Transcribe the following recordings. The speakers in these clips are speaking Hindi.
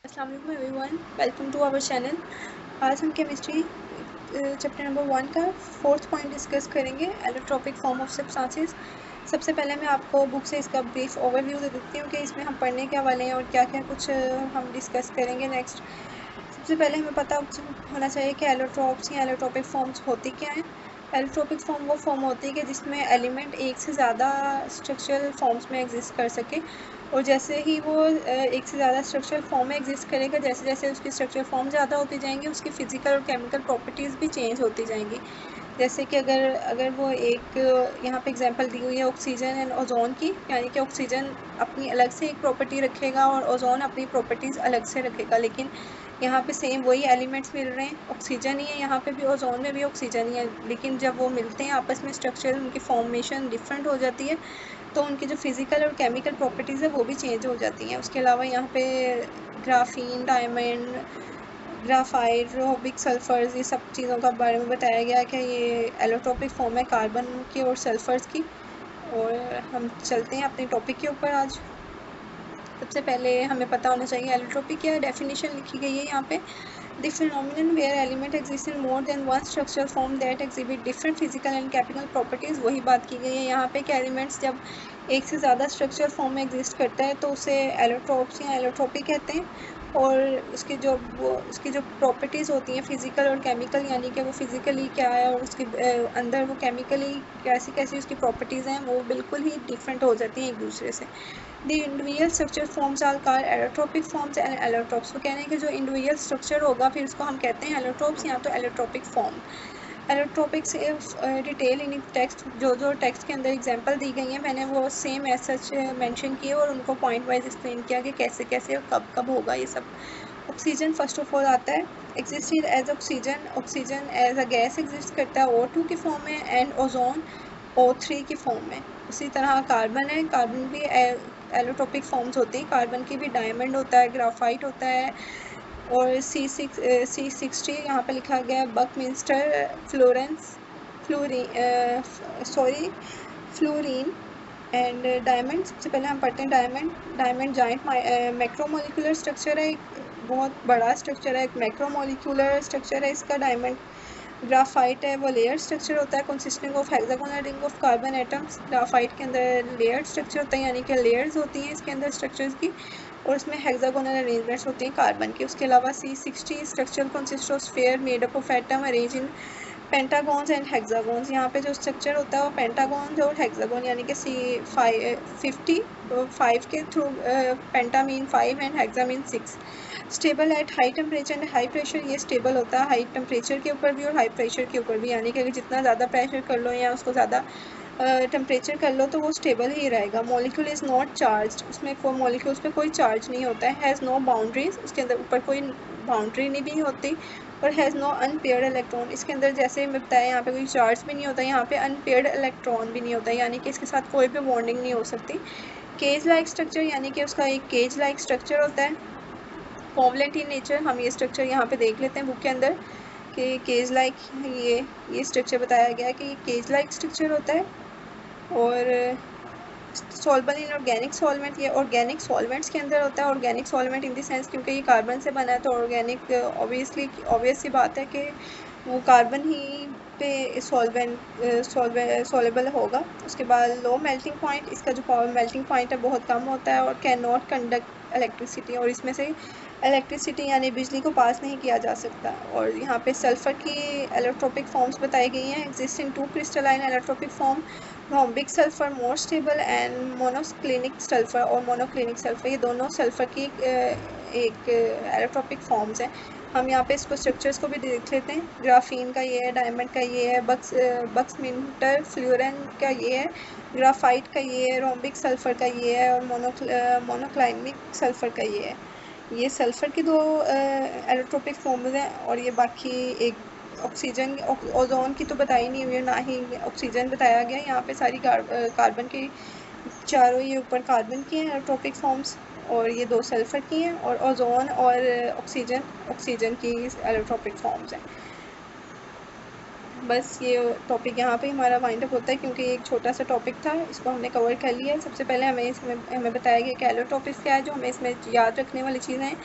अस्सलाम वालेकुम everyone, welcome to our channel. आज हम केमिस्ट्री चैप्टर नंबर 1 का 4th पॉइंट डिस्कस करेंगे, एलोट्रोपिक फॉर्म ऑफ सब्सटेंसेस। सबसे पहले मैं आपको बुक से इसका ब्रीफ ओवरव्यू दे देती हूँ कि इसमें हम पढ़ने क्या वाले हैं और क्या क्या कुछ हम डिस्कस करेंगे नेक्स्ट। सबसे पहले हमें पता होना चाहिए कि एलोट्रोप्स या एलोट्रोपिक फॉर्म्स होती क्या हैं। एलोट्रोपिक फॉर्म वो फॉर्म होती है कि जिसमें एलिमेंट एक से ज़्यादा स्ट्रक्चरल फॉर्म्स में एग्जिस्ट कर सके, और जैसे ही वो एक से ज़्यादा स्ट्रक्चरल फॉर्म में एग्जिस्ट करेगा, जैसे जैसे उसकी स्ट्रक्चरल फॉर्म ज़्यादा होती जाएंगी, उसकी फ़िज़िकल और केमिकल प्रॉपर्टीज़ भी चेंज होती जाएंगी। जैसे कि अगर वो एक यहाँ पे एग्जांपल दी हुई है ऑक्सीजन एंड ओजोन की, यानी कि ऑक्सीजन अपनी अलग से एक प्रॉपर्टी रखेगा और ओजोन अपनी प्रॉपर्टीज़ अलग से रखेगा, लेकिन यहाँ पे सेम वही एलिमेंट्स मिल रहे हैं, ऑक्सीजन ही है, यहाँ पे भी ओजोन में भी ऑक्सीजन ही है, लेकिन जब वो मिलते हैं आपस में स्ट्रक्चर उनकी फॉर्मेशन डिफरेंट हो जाती है, तो उनकी जो फिज़िकल और केमिकल प्रॉपर्टीज़ है वो भी चेंज हो जाती हैं। उसके अलावा यहाँ पे ग्राफीन, डायमंड, ग्राफाइट, रोबिक सल्फर्स, ये सब चीज़ों का बारे में बताया गया है कि ये एलोट्रोपिक फॉर्म है कार्बन की और सल्फर्स की। और हम चलते हैं अपने टॉपिक के ऊपर। आज सबसे पहले हमें पता होना चाहिए एलोट्रोपी क्या है। डेफिनेशन लिखी गई है यहाँ पे, the phenomenon where element exist in more than one structural form that exhibit different physical and chemical properties. वही बात की गई है यहाँ पे कि एलिमेंट्स जब एक से ज़्यादा स्ट्रक्चरल फॉर्म में एग्जिस्ट करता है तो उसे एलोट्रोप्स या एलोट्रोपी कहते हैं। और उसकी जो प्रॉपर्टीज़ होती हैं फिज़िकल और केमिकल, यानी कि वो फिज़िकली क्या है और उसके अंदर वो केमिकली कैसी कैसी उसकी प्रॉपर्टीज़ हैं, वो बिल्कुल ही डिफरेंट हो जाती हैं एक दूसरे से। The individual structure forms are called allotropic forms and allotropes। वो कह रहे हैं कि जो इंडिविजुअल स्ट्रक्चर होगा फिर उसको हम कहते हैं एलोट्रोप्स या तो एलोट्रोपिक फॉर्म। एलोट्रोपिक से डिटेल इन टेक्स्ट, जो टेक्स्ट के अंदर एग्जांपल दी गई हैं मैंने वो सेम एज सच मेंशन किए और उनको पॉइंट वाइज एक्सप्लेन किया कि कैसे कैसे और कब कब होगा ये सब। ऑक्सीजन फर्स्ट ऑफ ऑल आता है, existed as oxygen, oxygen as a gas exist करता है O2 की फॉर्म में, एंड ओजोन O3 की फॉर्म में। उसी तरह कार्बन है, कार्बन भी एलोट्रोपिक फॉर्म्स होती हैं, कार्बन की भी डायमंड होता है, ग्राफाइट होता है, और C60 यहाँ पे लिखा गया है बकमिंस्टर, फ्लोरीन एंड डायमंड। सबसे पहले हम पढ़ते हैं डायमंड जाइंट मैक्रोमोलिकुलर स्ट्रक्चर है, एक बहुत बड़ा स्ट्रक्चर है, एक मैक्रोमोलिकुलर स्ट्रक्चर है इसका। डायमंड ग्राफाइट है, वो लेयर स्ट्रक्चर होता है consisting of hexagonal ring of carbon atoms. Graphite के अंदर लेयर स्ट्रक्चर होता है, यानी कि लेयर्स होती हैं इसके अंदर स्ट्रक्चर्स की, और उसमें हेक्सागोनल अरेंजमेंट्स होती हैं कार्बन की। उसके अलावा C60 structure consist of sphere made up of atom arrange in pentagons and hexagons. यहाँ पे जो स्ट्रक्चर होता है वो पेंटागॉन्स और हेक्सागॉन, यानी कि C5 के through, penta mean 5 and hexa mean 6। Stable at high temperature and high pressure, ये स्टेबल होता है हाई टेम्परेचर के ऊपर भी और हाई प्रेशर के ऊपर भी, यानी कि अगर जितना ज़्यादा प्रेशर कर लो या उसको ज़्यादा टेम्परेचर कर लो तो वो स्टेबल ही रहेगा। मॉलिक्यूल इज़ नॉट चार्ज, उसमें कोई मॉलिक्यूल्स पे कोई चार्ज नहीं होता है। हैज़ नो बाउंड्रीज, उसके अंदर ऊपर कोई बाउंड्री नहीं भी होती, और हैज़ नो अनपेयर्ड इलेक्ट्रॉन, इसके अंदर जैसे मैं बताया यहाँ पे कोई चार्ज भी नहीं होता, यहाँ पे अनपेयर्ड इलेक्ट्रॉन भी नहीं होता, यानी कि इसके साथ कोई भी बॉन्डिंग नहीं हो सकती। केज लाइक स्ट्रक्चर, यानी कि उसका एक केज लाइक स्ट्रक्चर होता है। कोवलेंट इन नेचर, हम ये स्ट्रक्चर यहाँ पे देख लेते हैं बुक के अंदर कि केज लाइक ये स्ट्रक्चर बताया गया है कि ये केज लाइक स्ट्रक्चर होता है। और सॉल्बल इन ऑर्गेनिक सॉल्वेंट, ये ऑर्गेनिक सॉल्वेंट्स के अंदर होता है। Organic solvent in the sense क्योंकि ये कार्बन से बना है तो ऑर्गेनिक ऑब्वियस सी बात है कि वो कार्बन ही पे सॉल्युबल होगा। उसके बाद लो मेल्टिंग पॉइंट, इसका जो मेल्टिंग पॉइंट है बहुत कम होता है, और कैन नॉट कंडक्ट इलेक्ट्रिसिटी, और इसमें से इलेक्ट्रिसिटी यानी बिजली को पास नहीं किया जा सकता। और यहाँ पे सल्फ़र की एलोट्रोपिक फॉर्म्स बताई गई हैं, exist in 2 crystalline allotropic form, rhombic sulphur more stable and monoclinic sulphur और मोनोक्लिनिक सल्फर, ये दोनों सल्फर की एक एलोट्रोपिक फॉर्म्स हैं। हम यहाँ पे इसको स्ट्रक्चर्स को भी देख लेते हैं। ग्राफीन का ये है, डायमंड का ये है, बक्समिंटर फ्लोरन का ये है, ग्राफाइट का ये है, रोम्बिक सल्फर का ये है, और मोनोक्लाइनिक सल्फर का ये है। ये सल्फर की दो एलोट्रोपिक फॉर्म्स हैं, और ये बाकी एक ऑक्सीजन ओजोन की तो बताई नहीं हुई है, ना ही ऑक्सीजन बताया गया। यहाँ पे सारी कार्बन की चारों ये ऊपर कार्बन की हैं एलोट्रोपिक फॉर्म्स, और ये 2 सल्फर की हैं, और ओजोन और ऑक्सीजन की एलोट्रोपिक फॉर्म्स हैं। बस ये टॉपिक यहाँ पे हमारा वाइंड अप होता है, क्योंकि एक छोटा सा टॉपिक था, इसको हमने कवर कर लिया है। सबसे पहले हमें बताया गया कि एलोट्रोपिक्स क्या है, जो हमें इसमें याद रखने वाली चीज़ें हैं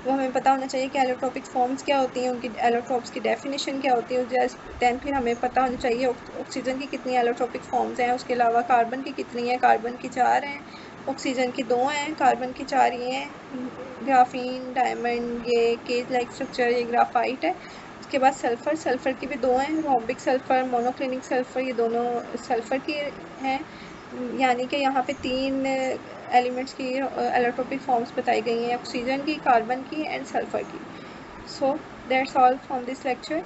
वो हमें पता होना चाहिए कि एलोट्रोपिक फॉर्म्स क्या होती हैं, उनकी एलोट्रोप्स की डेफिनेशन क्या होती है। दैन फिर हमें पता होना चाहिए ऑक्सीजन की कितनी एलोट्रोपिक फॉर्म्स हैं, उसके अलावा कार्बन की कितनी है। कार्बन की 4 हैं, ऑक्सीजन की 2 हैं, कार्बन की 4 ये हैं, ग्राफीन, डायमंड, ये केज लाइक स्ट्रक्चर, ये ग्राफाइट है। उसके बाद सल्फ़र की भी 2 हैं, रोम्बिक सल्फ़र, मोनोक्लिनिक सल्फ़र, ये दोनों सल्फ़र की हैं। यानी कि यहाँ पे 3 एलिमेंट्स की एलोट्रोपिक फॉर्म्स बताई गई हैं, ऑक्सीजन की, कार्बन की एंड सल्फ़र की। So that's all from this lecture.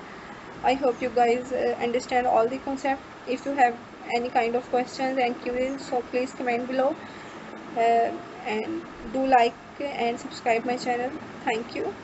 I hope you guys understand all the concept. If you have any kind of questions and queries, so please comment below, and do like and subscribe my channel. Thank you.